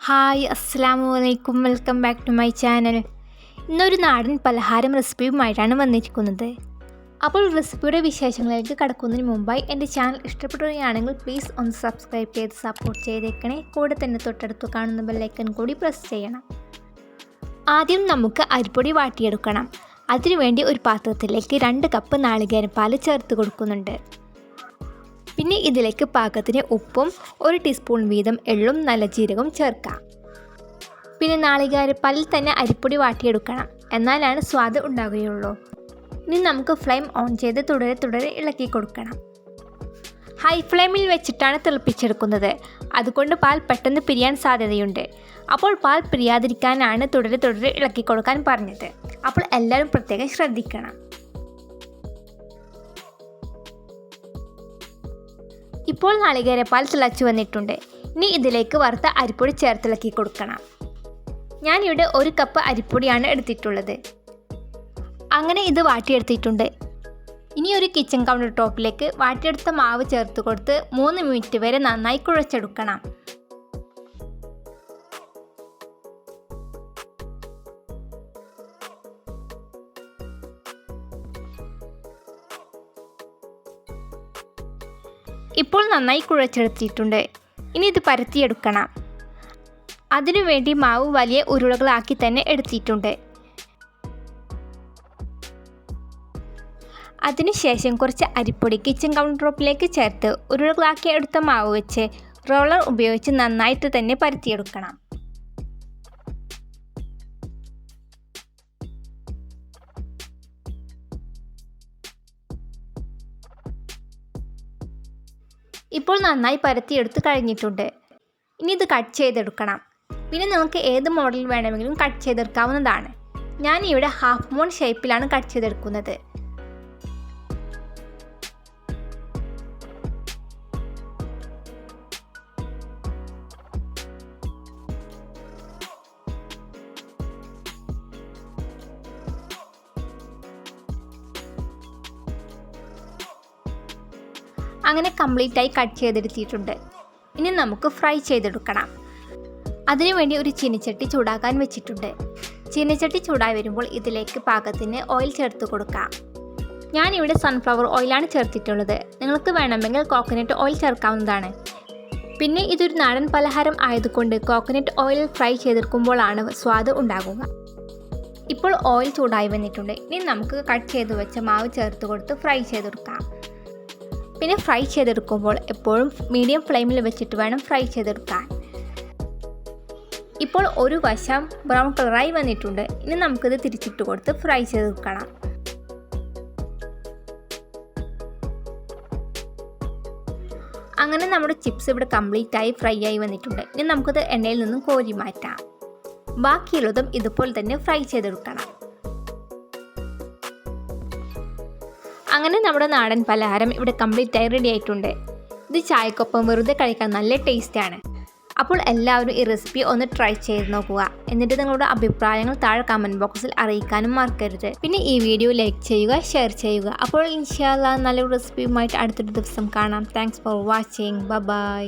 Hi അസ്സലാമു അലൈക്കും, welcome back to my channel. ഇന്നൊരു നാടൻ പലഹാരം റെസിപ്പിയുമായിട്ടാണ് വന്നിരിക്കുന്നത്. അപ്പോൾ റെസിപ്പിയുടെ വിശേഷങ്ങളിലേക്ക് കടക്കുന്നതിന് മുമ്പായി എൻ്റെ ചാനൽ ഇഷ്ടപ്പെടുകയാണെങ്കിൽ പ്ലീസ് ഒന്ന് സബ്സ്ക്രൈബ് ചെയ്ത് സപ്പോർട്ട് ചെയ്തേക്കണേ. കൂടെ തന്നെ തൊട്ടടുത്ത് കാണുന്ന ബെല്ലൈക്കൺ കൂടി പ്രസ് ചെയ്യണം. ആദ്യം നമുക്ക് അരിപ്പൊടി വാട്ടിയെടുക്കണം. അതിനുവേണ്ടി ഒരു പാത്രത്തിലേക്ക് 2 കപ്പ് നാളികേരപ്പാൽ ചേർത്ത് കൊടുക്കുന്നുണ്ട്. പിന്നെ ഇതിലേക്ക് പാകത്തിന് ഉപ്പും 1 ടീസ്പൂൺ വീതം എള്ളും നല്ല ജീരകവും ചേർക്കാം. പിന്നെ നാളികേരപ്പാലിൽ തന്നെ അരിപ്പൊടി വാട്ടിയെടുക്കണം, എന്നാലാണ് സ്വാദ് ഉണ്ടാകുകയുള്ളൂ. ഇനി നമുക്ക് ഫ്ലെയിം ഓൺ ചെയ്ത് തുടരെ ഇളക്കി കൊടുക്കണം. ഹൈ ഫ്ലെയിമിൽ വെച്ചിട്ടാണ് തിളപ്പിച്ചെടുക്കുന്നത്, അതുകൊണ്ട് പാൽ പെട്ടെന്ന് പിരിയാൻ സാധ്യതയുണ്ട്. അപ്പോൾ പാൽ പിരിയാതിരിക്കാനാണ് തുടരെ ഇളക്കി കൊടുക്കാൻ പറഞ്ഞത്. അപ്പോൾ എല്ലാവരും പ്രത്യേകം ശ്രദ്ധിക്കണം. ഇപ്പോൾ നാളികേരപ്പാൽ തിളച്ചു വന്നിട്ടുണ്ട്. ഇനി ഇതിലേക്ക് വറുത്ത അരിപ്പൊടി ചേർത്തിളക്കി കൊടുക്കണം. ഞാനിവിടെ 1 കപ്പ് അരിപ്പൊടിയാണ് എടുത്തിട്ടുള്ളത്. അങ്ങനെ ഇത് വാട്ടിയെടുത്തിട്ടുണ്ട്. ഇനി ഒരു കിച്ചൺ കൗണ്ടർ ടോപ്പിലേക്ക് വാട്ടിയെടുത്ത മാവ് ചേർത്ത് കൊടുത്ത് 3 മിനിറ്റ് വരെ നന്നായി കുഴച്ചെടുക്കണം. ഇപ്പോൾ നന്നായി കുഴച്ചെടുത്തിട്ടുണ്ട്. ഇനി ഇത് പരത്തിയെടുക്കണം. അതിനുവേണ്ടി മാവ് വലിയ ഉരുളകളാക്കി തന്നെ എടുത്തിട്ടുണ്ട്. അതിനുശേഷം കുറച്ച് അരിപ്പൊടി കിച്ചൺ കൗണ്ടർ ടോപ്പിലേക്ക് ചേർത്ത് ഉരുളകളാക്കി എടുത്ത മാവ് വെച്ച് റോളർ ഉപയോഗിച്ച് നന്നായിട്ട് തന്നെ പരത്തിയെടുക്കണം. ഇപ്പോൾ നന്നായി പരത്തിയെടുത്ത് കഴിഞ്ഞിട്ടുണ്ട്. ഇനി ഇത് കട്ട് ചെയ്തെടുക്കണം. പിന്നെ നമുക്ക് ഏത് മോഡൽ വേണമെങ്കിലും കട്ട് ചെയ്തെടുക്കാവുന്നതാണ്. ഞാനിവിടെ ഹാഫ് മൂൺ ഷേപ്പിലാണ് കട്ട് ചെയ്തെടുക്കുന്നത്. അങ്ങനെ കംപ്ലീറ്റായി കട്ട് ചെയ്തെടുത്തിട്ടുണ്ട്. ഇനി നമുക്ക് ഫ്രൈ ചെയ്തെടുക്കണം. അതിനുവേണ്ടി ഒരു ചീനിച്ചട്ടി ചൂടാക്കാൻ വെച്ചിട്ടുണ്ട്. ചീനിച്ചട്ടി ചൂടായി വരുമ്പോൾ ഇതിലേക്ക് പാകത്തിന് ഓയിൽ ചേർത്ത് കൊടുക്കാം. ഞാനിവിടെ സൺഫ്ലവർ ഓയിലാണ് ചേർത്തിട്ടുള്ളത്. നിങ്ങൾക്ക് വേണമെങ്കിൽ കോക്കനട്ട് ഓയിൽ ചേർക്കാവുന്നതാണ്. പിന്നെ ഇതൊരു നാടൻ പലഹാരം ആയതുകൊണ്ട് കോക്കനട്ട് ഓയിലിൽ ഫ്രൈ ചെയ്തെടുക്കുമ്പോഴാണ് സ്വാദ് ഉണ്ടാകുക. ഇപ്പോൾ ഓയിൽ ചൂടായി വന്നിട്ടുണ്ട്. ഇനി നമുക്ക് കട്ട് ചെയ്ത് വെച്ച മാവ് ചേർത്ത് കൊടുത്ത് ഫ്രൈ ചെയ്തെടുക്കാം. പിന്നെ ഫ്രൈ ചെയ്തെടുക്കുമ്പോൾ എപ്പോഴും മീഡിയം ഫ്ലെയിമിൽ വെച്ചിട്ട് വേണം ഫ്രൈ ചെയ്തെടുക്കാൻ. ഇപ്പോൾ ഒരു വശം ബ്രൗൺ കളറായി വന്നിട്ടുണ്ട്. ഇനി നമുക്കിത് തിരിച്ചിട്ട് കൊടുത്ത് ഫ്രൈ ചെയ്തെടുക്കണം. അങ്ങനെ നമ്മുടെ ചിപ്സ് ഇവിടെ കംപ്ലീറ്റായി ഫ്രൈ ആയി വന്നിട്ടുണ്ട്. ഇനി നമുക്കിത് എണ്ണയിൽ നിന്നും കോരി മാറ്റാം. ബാക്കിയുള്ളതും ഇതുപോലെ തന്നെ ഫ്രൈ ചെയ്തെടുക്കണം. അങ്ങനെ നമ്മുടെ നാടൻ പലഹാരം ഇവിടെ കംപ്ലീറ്റായി റെഡി ആയിട്ടുണ്ട്. ഇത് ചായക്കൊപ്പം വെറുതെ കഴിക്കാൻ നല്ല ടേസ്റ്റാണ്. അപ്പോൾ എല്ലാവരും ഈ റെസിപ്പി ഒന്ന് ട്രൈ ചെയ്ത് നോക്കുക. എന്നിട്ട് നിങ്ങളുടെ അഭിപ്രായങ്ങൾ താഴെ കമൻറ്റ് ബോക്സിൽ അറിയിക്കാനും മറക്കരുത്. പിന്നെ ഈ വീഡിയോ ലൈക്ക് ചെയ്യുക, ഷെയർ ചെയ്യുക. അപ്പോൾ ഇൻഷാ അല്ലാഹ് നല്ലൊരു റെസിപ്പിയുമായിട്ട് അടുത്തൊരു ദിവസം കാണാം. Thanks for watching. ബൈ.